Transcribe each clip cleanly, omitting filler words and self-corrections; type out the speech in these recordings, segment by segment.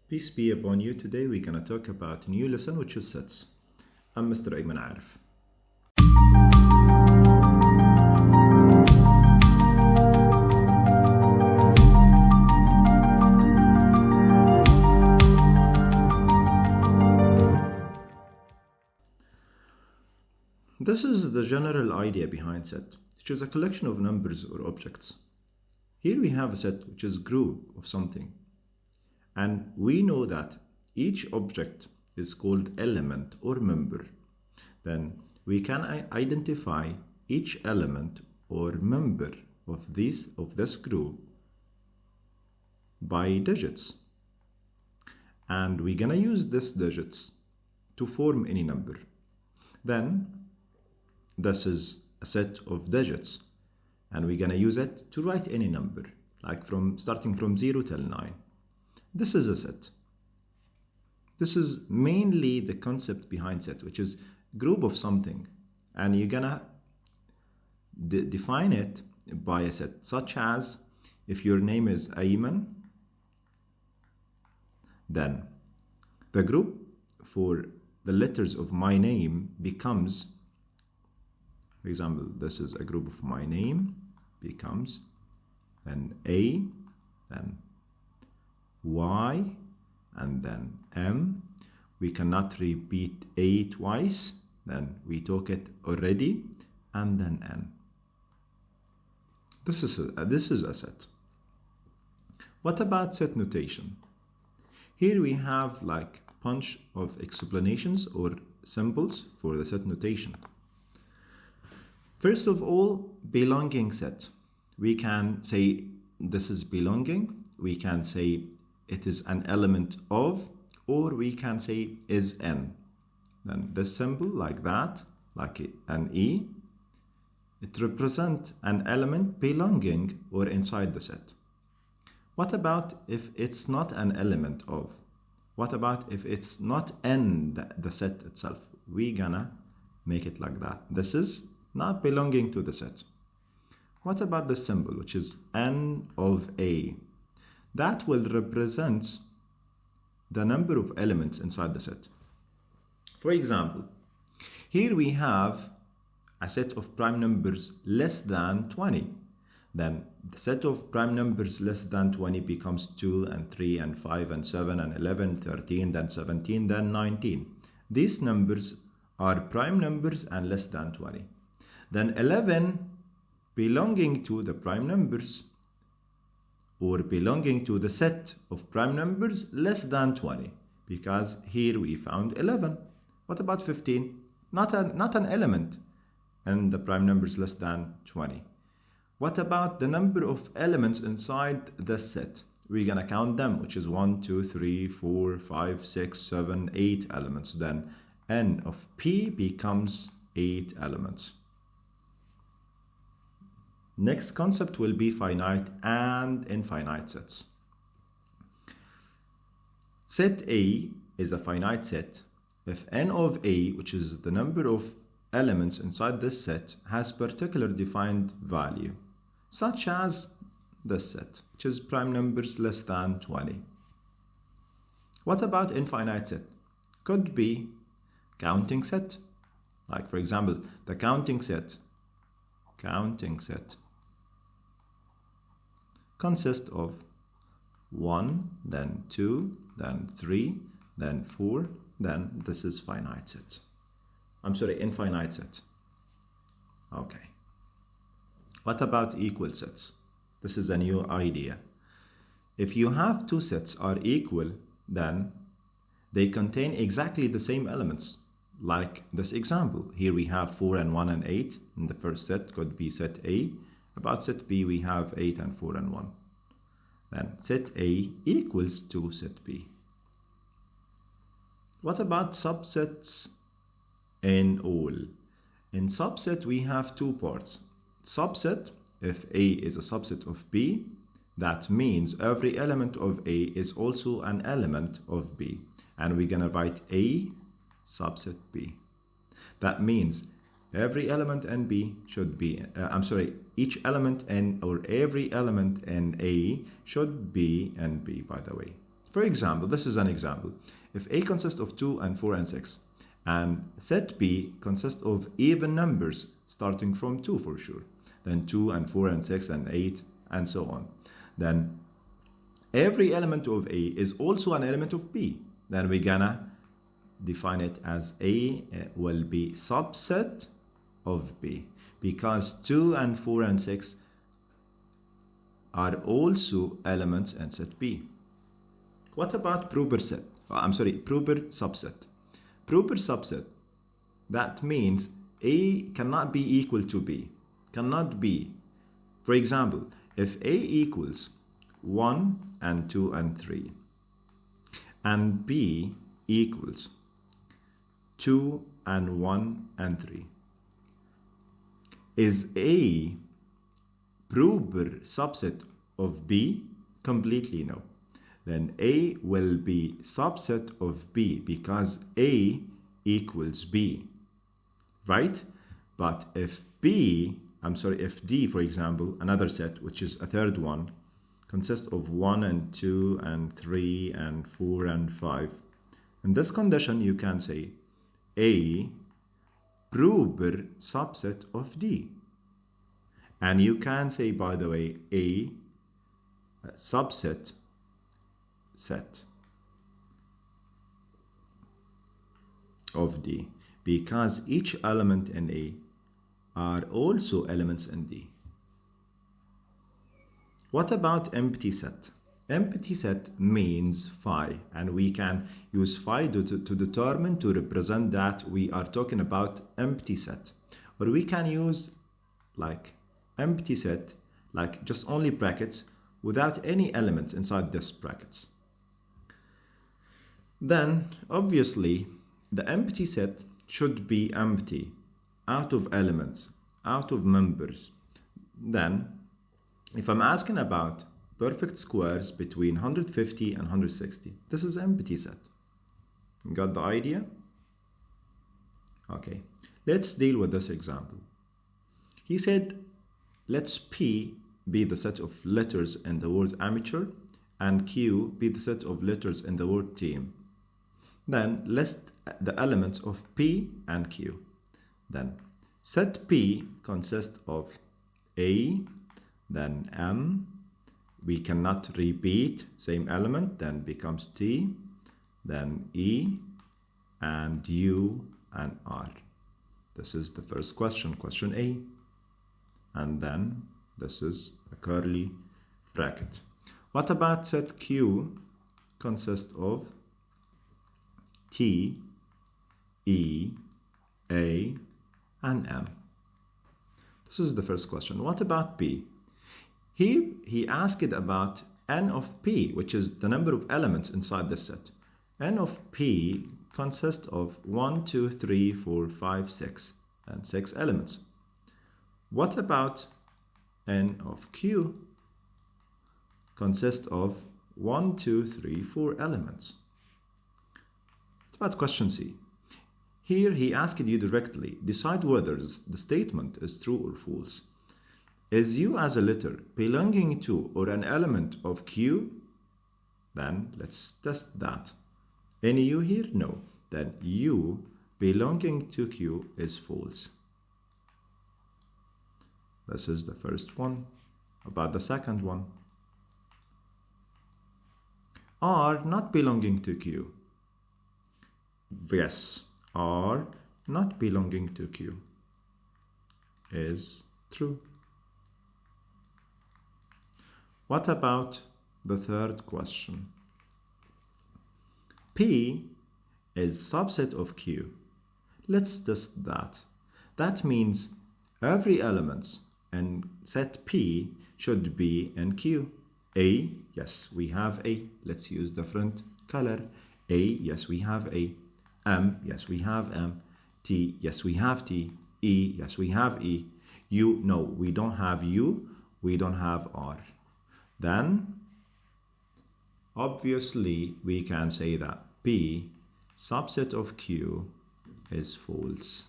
Peace be upon you. Today we're going to talk about a new lesson which is sets. I'm Mr. Ayman Arif. This is the general idea behind set, which is a collection of numbers or objects. Here we have a set which is group of something. And we know that each object is called element or member. Then we can identify each element or member of this group by digits. And we're gonna use these digits to form any number. Then this is a set of digits, and we're gonna use it to write any number, like starting from 0 till 9. This is a set. This is mainly the concept behind set, which is group of something, and you're gonna define it by a set, such as if your name is Ayman, then the group for the letters of my name becomes, for example, this is a group of my name, becomes then A, then Y, and then M. We cannot repeat A twice, then we took it already, and then N. This is a set. What about set notation? Here we have like a bunch of explanations or symbols for the set notation. First of all, belonging set. We can say this is belonging. We can say it is an element of, or we can say is n. Then this symbol like that, like an E, it represents an element belonging or inside the set. What about if it's not an element of? What about if it's not n, the set itself? We're gonna make it like that. This is not belonging to the set. What about the symbol, which is n of A? That will represent the number of elements inside the set. For example, here we have a set of prime numbers less than 20. Then the set of prime numbers less than 20 becomes 2 and 3 and 5 and 7 and 11, 13, then 17, then 19. These numbers are prime numbers and less than 20. Then 11 belonging to the prime numbers or belonging to the set of prime numbers less than 20, because here we found 11. What about 15? Not an element and the prime numbers less than 20. What about the number of elements inside the set? We're gonna count them, which is 1, 2, 3, 4, 5, 6, 7, 8 elements. Then n of P becomes 8 elements. Next concept will be finite and infinite sets. Set A is a finite set if n of A, which is the number of elements inside this set, has particular defined value, such as this set, which is prime numbers less than 20. What about infinite set? Could be counting set. Like for example, the counting set consists of 1, then 2, then 3, then 4, then this is infinite set. Okay. What about equal sets? This is a new idea. If you have two sets are equal, then they contain exactly the same elements. Like this example, here we have 4 and 1 and 8 in the first set, could be set A. About set B, we have 8 and 4 and 1. Then set A equals to set B. What about subsets in all? In subset, we have two parts. Subset, if A is a subset of B, that means every element of A is also an element of B. And we're gonna write A subset B. That means every element in B should be, each element in or every element in A should be in B, by the way. For example, this is an example. If A consists of 2 and 4 and 6, and set B consists of even numbers starting from 2 for sure, then 2 and 4 and 6 and 8 and so on, then every element of A is also an element of B. Then we're gonna define it as A will be subset of B, because 2 and 4 and 6 are also elements in set B. What about proper set? Proper subset. Proper subset, that means A cannot be equal to B. Cannot be. For example, if A equals 1 and 2 and 3, and B equals 2 and 1 and 3, is A proper subset of B? Completely no. Then A will be subset of B because A equals B, right? But if if D, for example, another set, which is a third one, consists of 1 and 2 and 3 and 4 and 5, in this condition you can say A proper subset of D. And you can say, by the way, A subset set of D, because each element in A are also elements in D. What about empty set? Empty set means phi, and we can use phi to determine, to represent that we are talking about empty set. Or we can use like empty set, like just only brackets without any elements inside this brackets. Then obviously the empty set should be empty, out of elements, out of members. Then if I'm asking about perfect squares between 150 and 160, this is empty set. Got the idea? Okay, let's deal with this example. He said, let's P be the set of letters in the word amateur and Q be the set of letters in the word team. Then list the elements of P and Q. Then set P consists of A, then M, we cannot repeat same element, then becomes T, then E, and U and R. This is the first question, question A. And then this is a curly bracket. What about set Q consists of T, E, A, and M? This is the first question. What about P? Here he asked about n of P, which is the number of elements inside this set. N of P consists of 1, 2, 3, 4, 5, 6, and 6 elements. What about n of Q? Consists of 1, 2, 3, 4 elements. What about question C? Here he asked you directly, decide whether the statement is true or false. Is U as a letter belonging to or an element of Q? Then let's test that. Any U here? No. Then U belonging to Q is false. This is the first one. About the second one. R not belonging to Q. Yes, R not belonging to Q is true. What about the third question? P is subset of Q. Let's test that. That means every element in set P should be in Q. A, yes, we have A. Let's use different color. A, yes, we have A. M, yes, we have M. T, yes, we have T. E, yes, we have E. U, no, we don't have U. We don't have R. Then, obviously, we can say that P, subset of Q, is false.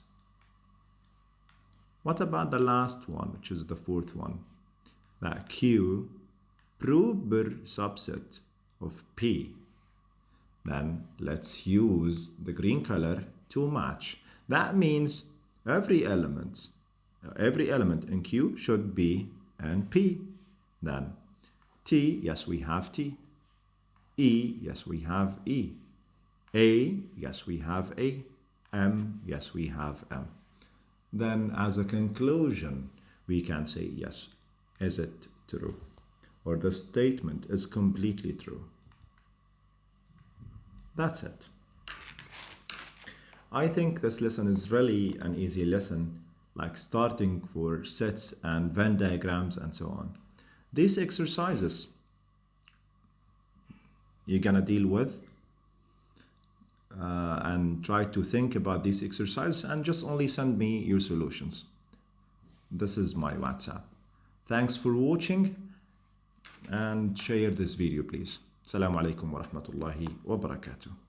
What about the last one, which is the fourth one? That Q, proper subset of P. Then let's use the green color to match. That means every element in Q should be in P. Then T, yes, we have T. E, yes, we have E. A, yes, we have A. M, yes, we have M. Then as a conclusion, we can say, yes, is it true? Or the statement is completely true. That's it. I think this lesson is really an easy lesson, like starting for sets and Venn diagrams and so on. These exercises you're gonna deal with and try to think about these exercises and just only send me your solutions. This is my WhatsApp. Thanks for watching and share this video please. Assalamu alaikum wa rahmatullahi wa barakatuh.